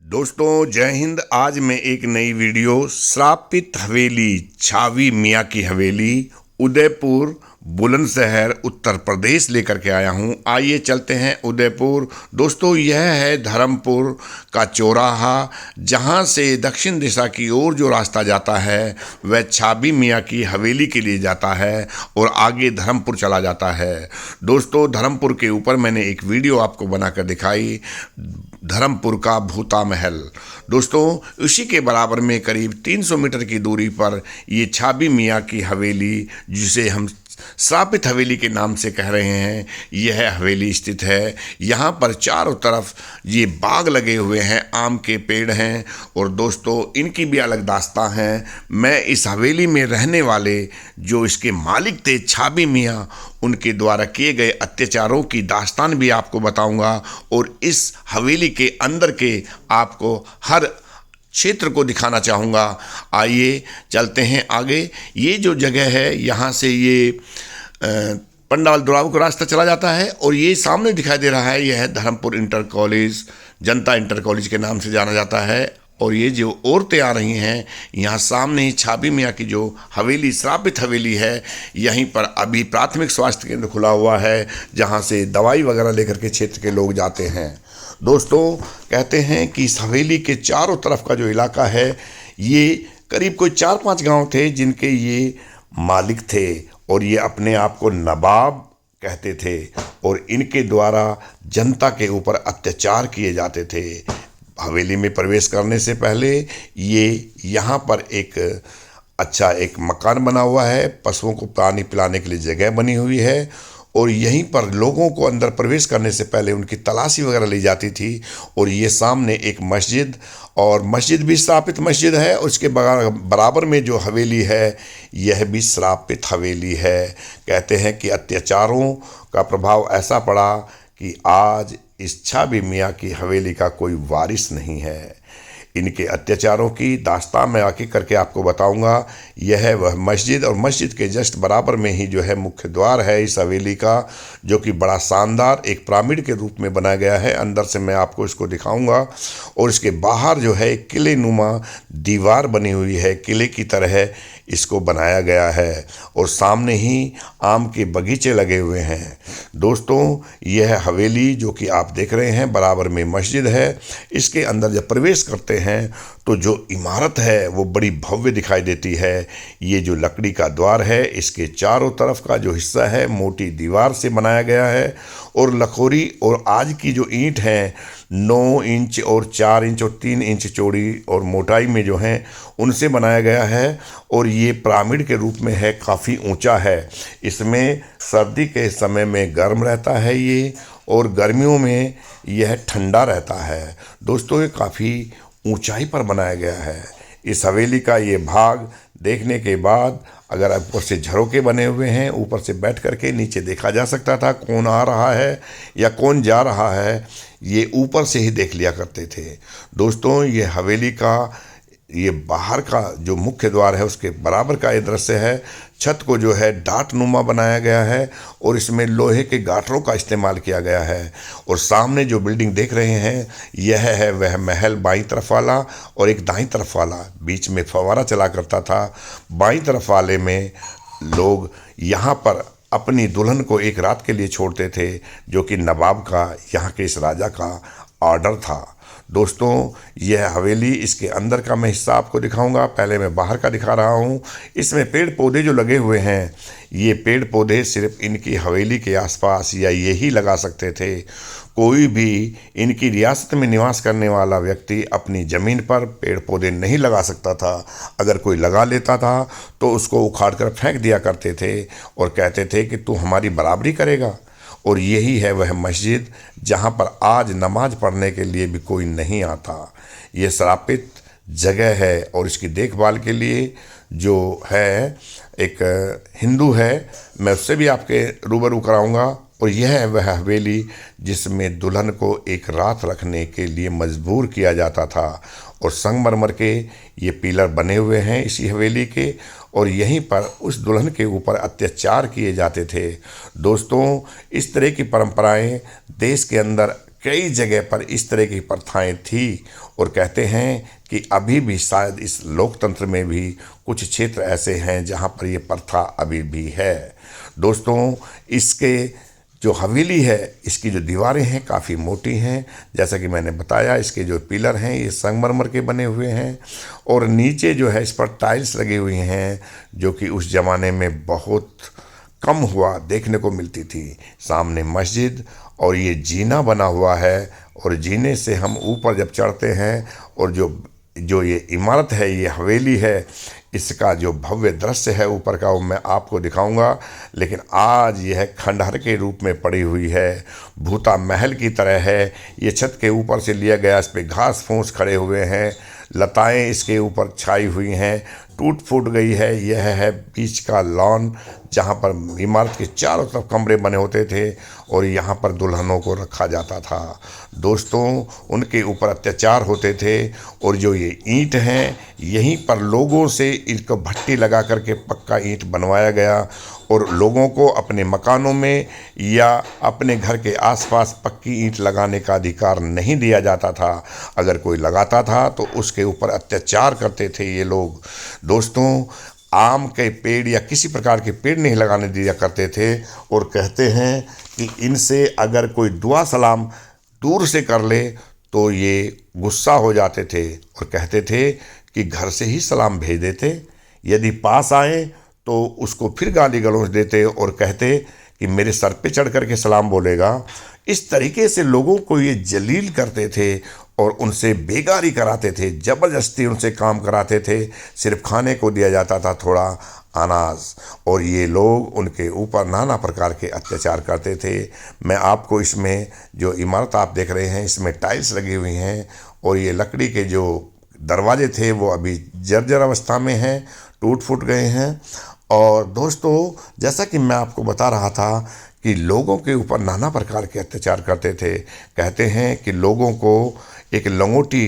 दोस्तों जय हिंद। आज मैं एक नई वीडियो श्रापित हवेली छावी मियाँ की हवेली उदयपुर बुलंदशहर उत्तर प्रदेश लेकर के आया हूं। आइए चलते हैं उदयपुर। दोस्तों यह है धर्मपुर का चौराहा, जहां से दक्षिण दिशा की ओर जो रास्ता जाता है वह छावी मियाँ की हवेली के लिए जाता है और आगे धर्मपुर चला जाता है। दोस्तों धर्मपुर के ऊपर मैंने एक वीडियो आपको बनाकर दिखाई, धर्मपुर का भूता महल। दोस्तों उसी के बराबर में करीब 300 मीटर की दूरी पर ये छावी मियाँ की हवेली, जिसे हम श्रापित हवेली के नाम से कह रहे हैं, यह हवेली स्थित है। यहाँ पर चारों तरफ ये बाग लगे हुए हैं, आम के पेड़ हैं और दोस्तों इनकी भी अलग दास्तां है। मैं इस हवेली में रहने वाले जो इसके मालिक थे छावी मियाँ, उनके द्वारा किए गए अत्याचारों की दास्तान भी आपको बताऊंगा और इस हवेली के अंदर के आपको हर क्षेत्र को दिखाना चाहूँगा। आइए चलते हैं आगे। ये जो जगह है यहाँ से ये पंडाल दुराव का रास्ता चला जाता है और ये सामने दिखाई दे रहा है, यह है धर्मपुर इंटर कॉलेज, जनता इंटर कॉलेज के नाम से जाना जाता है। और ये जो औरतें आ रही हैं, यहाँ सामने ही छावी मियाँ की जो हवेली श्रापित हवेली है, यहीं पर अभी प्राथमिक स्वास्थ्य केंद्र खुला हुआ है, जहाँ से दवाई वगैरह लेकर के क्षेत्र के लोग जाते हैं। दोस्तों कहते हैं कि इस हवेली के चारों तरफ का जो इलाका है, ये करीब कोई 4-5 गांव थे जिनके ये मालिक थे और ये अपने आप को नवाब कहते थे और इनके द्वारा जनता के ऊपर अत्याचार किए जाते थे। हवेली में प्रवेश करने से पहले ये यहाँ पर एक मकान बना हुआ है, पशुओं को पानी पिलाने के लिए जगह बनी हुई है और यहीं पर लोगों को अंदर प्रवेश करने से पहले उनकी तलाशी वगैरह ली जाती थी। और ये सामने एक मस्जिद, और मस्जिद भी श्रापित मस्जिद है, उसके बराबर में जो हवेली है यह भी श्रापित हवेली है। कहते हैं कि अत्याचारों का प्रभाव ऐसा पड़ा कि आज इस छावी मियाँ की हवेली का कोई वारिस नहीं है। इनके अत्याचारों की दास्तान मैं आगे करके आपको बताऊंगा। यह है वह मस्जिद और मस्जिद के जस्ट बराबर में ही जो है मुख्य द्वार है इस हवेली का, जो कि बड़ा शानदार एक पिरामिड के रूप में बनाया गया है। अंदर से मैं आपको इसको दिखाऊंगा और इसके बाहर जो है एक किले नुमा दीवार बनी हुई है, किले की तरह इसको बनाया गया है और सामने ही आम के बगीचे लगे हुए हैं। दोस्तों यह हवेली जो कि आप देख रहे हैं, बराबर में मस्जिद है। इसके अंदर जब प्रवेश करते हैं तो जो इमारत है वो बड़ी भव्य दिखाई देती है। ये जो लकड़ी का द्वार है, इसके चारों तरफ का जो हिस्सा है मोटी दीवार से बनाया गया है और लखोरी और आज की जो ईंट है 9 इंच और 4 इंच और 3 इंच चौड़ी और मोटाई में जो हैं उनसे बनाया गया है और ये पिरामिड के रूप में है, काफ़ी ऊंचा है। इसमें सर्दी के समय में गर्म रहता है ये और गर्मियों में यह ठंडा रहता है। दोस्तों ये काफ़ी ऊंचाई पर बनाया गया है। इस हवेली का ये भाग देखने के बाद अगर ऊपर से झरोके बने हुए हैं, ऊपर से बैठ करके नीचे देखा जा सकता था कौन आ रहा है या कौन जा रहा है, ये ऊपर से ही देख लिया करते थे। दोस्तों ये हवेली का ये बाहर का जो मुख्य द्वार है उसके बराबर का ये दृश्य है। छत को जो है डाट नुमा बनाया गया है और इसमें लोहे के गाटरों का इस्तेमाल किया गया है। और सामने जो बिल्डिंग देख रहे हैं यह है वह महल बाईं तरफ वाला और एक दाईं तरफ वाला, बीच में फव्वारा चला करता था। बाईं तरफ वाले में लोग यहाँ पर अपनी दुल्हन को एक रात के लिए छोड़ते थे, जो कि नवाब का, यहाँ के इस राजा का ऑर्डर था। दोस्तों यह हवेली, इसके अंदर का मैं हिस्सा आपको दिखाऊंगा। पहले मैं बाहर का दिखा रहा हूँ। इसमें पेड़ पौधे जो लगे हुए हैं, ये पेड़ पौधे सिर्फ इनकी हवेली के आसपास या यही लगा सकते थे। कोई भी इनकी रियासत में निवास करने वाला व्यक्ति अपनी ज़मीन पर पेड़ पौधे नहीं लगा सकता था। अगर कोई लगा लेता था तो उसको उखाड़ कर फेंक दिया करते थे और कहते थे कि तू हमारी बराबरी करेगा। और यही है वह मस्जिद जहाँ पर आज नमाज पढ़ने के लिए भी कोई नहीं आता। ये श्रापित जगह है और इसकी देखभाल के लिए जो है एक हिंदू है, मैं उससे भी आपके रूबरू कराऊंगा। और यह है वह हवेली जिसमें दुल्हन को एक रात रखने के लिए मजबूर किया जाता था और संगमरमर के ये पिलर बने हुए हैं इसी हवेली के और यहीं पर उस दुल्हन के ऊपर अत्याचार किए जाते थे। दोस्तों इस तरह की परंपराएं देश के अंदर कई जगह पर इस तरह की प्रथाएं थी और कहते हैं कि अभी भी शायद इस लोकतंत्र में भी कुछ क्षेत्र ऐसे हैं जहां पर ये प्रथा अभी भी है। दोस्तों, इसके जो हवेली है, इसकी जो दीवारें हैं काफ़ी मोटी हैं। जैसा कि मैंने बताया, इसके जो पिलर हैं ये संगमरमर के बने हुए हैं और नीचे जो है इस पर टाइल्स लगी हुई हैं, जो कि उस ज़माने में बहुत कम हुआ देखने को मिलती थी। सामने मस्जिद और ये जीना बना हुआ है और जीने से हम ऊपर जब चढ़ते हैं और जो ये इमारत है, ये हवेली है, इसका जो भव्य दृश्य है ऊपर का वो मैं आपको दिखाऊंगा। लेकिन आज यह खंडहर के रूप में पड़ी हुई है, भूता महल की तरह है। ये छत के ऊपर से लिया गया, इस पे घास फूस खड़े हुए हैं, लताएं इसके ऊपर छाई हुई हैं, टूट फूट गई है। यह है बीच का लॉन जहाँ पर इमारत के चारों तरफ कमरे बने होते थे और यहाँ पर दुल्हनों को रखा जाता था। दोस्तों, उनके ऊपर अत्याचार होते थे और जो ये ईंट हैं, यहीं पर लोगों से इनको भट्टी लगा करके पक्का ईंट बनवाया गया और लोगों को अपने मकानों में या अपने घर के आसपास पक्की ईंट लगाने का अधिकार नहीं दिया जाता था। अगर कोई लगाता था तो उसके ऊपर अत्याचार करते थे ये लोग। दोस्तों, आम के पेड़ या किसी प्रकार के पेड़ नहीं लगाने दिया करते थे और कहते हैं कि इनसे अगर कोई दुआ सलाम दूर से कर ले तो ये गुस्सा हो जाते थे और कहते थे कि घर से ही सलाम भेज देते, यदि पास आए तो उसको फिर गाली गलौज देते और कहते कि मेरे सर पे चढ़ करके सलाम बोलेगा। इस तरीके से लोगों को ये जलील करते थे और उनसे बेगारी कराते थे, ज़बरदस्ती उनसे काम कराते थे। सिर्फ खाने को दिया जाता था थोड़ा अनाज और ये लोग उनके ऊपर नाना प्रकार के अत्याचार करते थे। मैं आपको इसमें जो इमारत आप देख रहे हैं, इसमें टाइल्स लगी हुई हैं और ये लकड़ी के जो दरवाजे थे वो अभी जर्जर अवस्था में हैं, टूट फूट गए हैं। और दोस्तों, जैसा कि मैं आपको बता रहा था कि लोगों के ऊपर नाना प्रकार के अत्याचार करते थे। कहते हैं कि लोगों को एक लंगोटी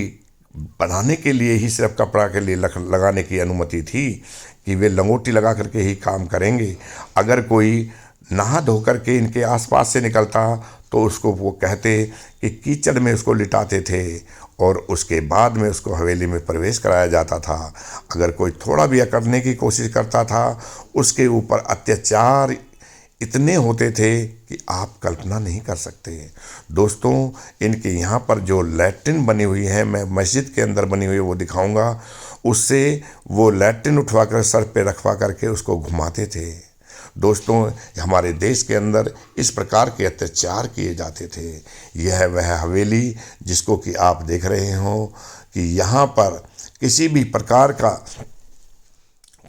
बनाने के लिए ही सिर्फ कपड़ा के लिए लगाने की अनुमति थी कि वे लंगोटी लगा करके ही काम करेंगे। अगर कोई नहा धो करके इनके आसपास से निकलता तो उसको वो कहते कि कीचड़ में उसको लिटाते थे और उसके बाद में उसको हवेली में प्रवेश कराया जाता था। अगर कोई थोड़ा भी अकड़ने की कोशिश करता था, उसके ऊपर अत्याचार इतने होते थे कि आप कल्पना नहीं कर सकते। दोस्तों, इनके यहाँ पर जो लैट्रिन बनी हुई है, मैं मस्जिद के अंदर बनी हुई वो दिखाऊंगा, उससे वो लैट्रिन उठवा कर सर पे रखवा करके उसको घुमाते थे। दोस्तों, हमारे देश के अंदर इस प्रकार के अत्याचार किए जाते थे। यह वह हवेली जिसको कि आप देख रहे हो कि यहाँ पर किसी भी प्रकार का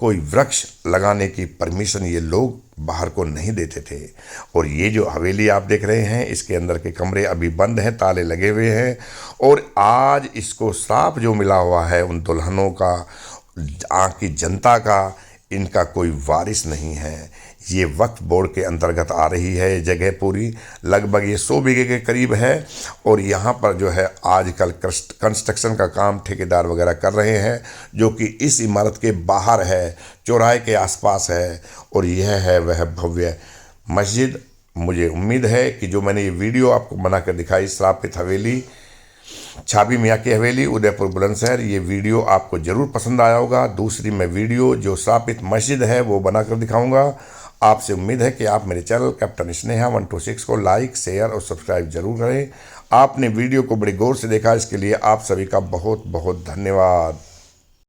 कोई वृक्ष लगाने की परमिशन ये लोग बाहर को नहीं देते थे। और ये जो हवेली आप देख रहे हैं, इसके अंदर के कमरे अभी बंद हैं, ताले लगे हुए हैं और आज इसको श्राप जो मिला हुआ है उन दुल्हनों का, आँख की जनता का, इनका कोई वारिस नहीं है। ये वक्फ बोर्ड के अंतर्गत आ रही है। ये जगह पूरी लगभग ये 100 बीघे के करीब है और यहाँ पर जो है आजकल कंस्ट्रक्शन का काम ठेकेदार वगैरह कर रहे हैं, जो कि इस इमारत के बाहर है, चौराहे के आसपास है। और यह है वह भव्य मस्जिद। मुझे उम्मीद है कि जो मैंने ये वीडियो आपको बनाकर दिखाई, श्रापित हवेली, छाबी मियाँ की हवेली, उदयपुर बुलंदशहर, ये वीडियो आपको ज़रूर पसंद आया होगा। दूसरी मैं वीडियो जो श्रापित मस्जिद है वो बनाकर दिखाऊंगा। आपसे उम्मीद है कि आप मेरे चैनल कैप्टन स्नेहा 126 को लाइक, शेयर और सब्सक्राइब जरूर करें। आपने वीडियो को बड़ी गौर से देखा, इसके लिए आप सभी का बहुत बहुत धन्यवाद।